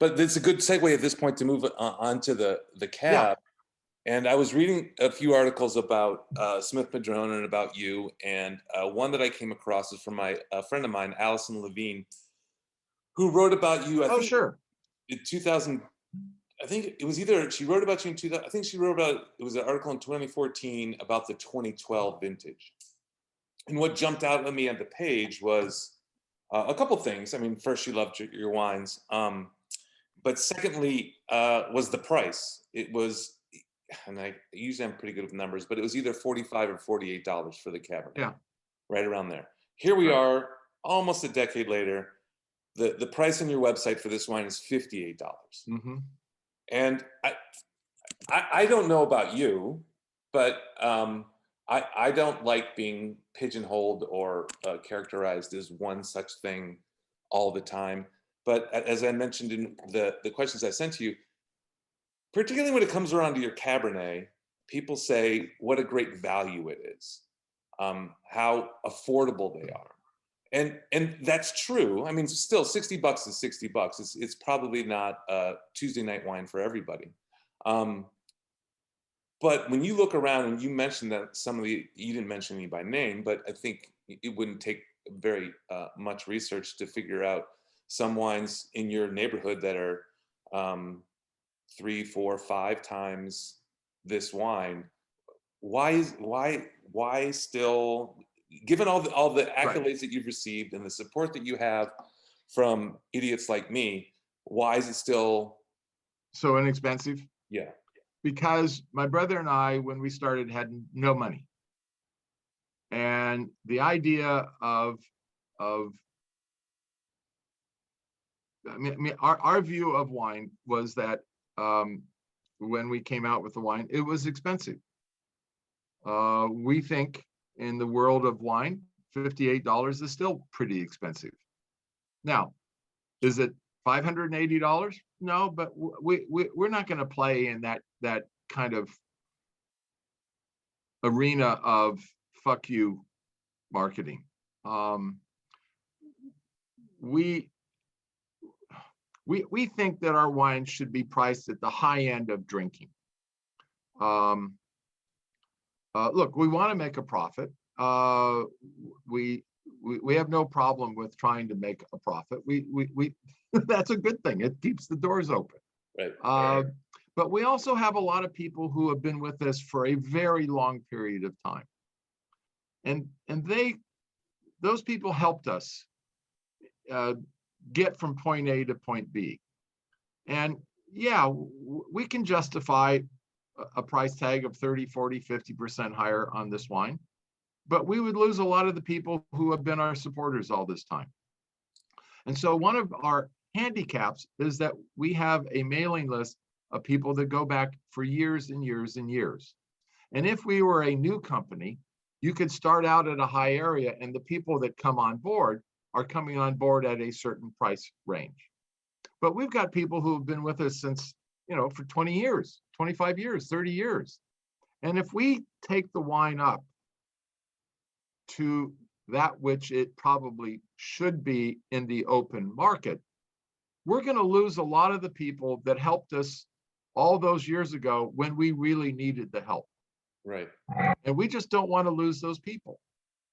but it's a good segue at this point to move on to the Yeah. cab. And I was reading a few articles about Smith Madrone and about you, and one that I came across is from a friend of mine, Allison Levine, who wrote about you. I Oh, think sure. in 2000. I think it was either she wrote about you in 2000. I think she wrote about it was an article in 2014 about the 2012 vintage. And what jumped out at me on the page was a couple things. I mean, first, she loved your wines, but secondly, was the price. It was, and I usually I'm pretty good with numbers, but it was either $45 or $48 for the Cabernet, Yeah. right around there. Here we Right. are, almost a decade later. The price on your website for this wine is $58. Mm-hmm. And I don't know about you, but I don't like being pigeonholed or characterized as one such thing all the time. But as I mentioned in the questions I sent to you, particularly when it comes around to your Cabernet, people say what a great value it is, how affordable they are. And that's true. I mean, still $60 is $60. It's probably not a Tuesday night wine for everybody. But when you look around and you mentioned that you didn't mention any by name, but I think it wouldn't take very much research to figure out some wines in your neighborhood that are 3, 4, 5 times this wine. Why still, given all the Right. accolades that you've received and the support that you have from idiots like me, why is it still So inexpensive? yeah? Because my brother and I, when we started, had no money. And the idea of I mean our view of wine was that when we came out with the wine, it was expensive. We think in the world of wine, $58 is still pretty expensive. Now, is it $580? No, but we're not going to play in that kind of arena of fuck you marketing. We think that our wine should be priced at the high end of drinking. Look, we want to make a profit. We have no problem with trying to make a profit. We that's a good thing. It keeps the doors open. Right. But we also have a lot of people who have been with us for a very long period of time, and those people helped us get from point A to point B. And yeah, we can justify a price tag of 30, 40, 50% higher on this wine, but we would lose a lot of the people who have been our supporters all this time. And so one of our handicaps is that we have a mailing list of people that go back for years and years and years. And if we were a new company, you could start out at a high area, and the people that come on board are coming on board at a certain price range. But we've got people who have been with us since, for 20 years, 25 years, 30 years. And if we take the wine up to that which it probably should be in the open market, we're going to lose a lot of the people that helped us all those years ago when we really needed the help. Right. And we just don't want to lose those people.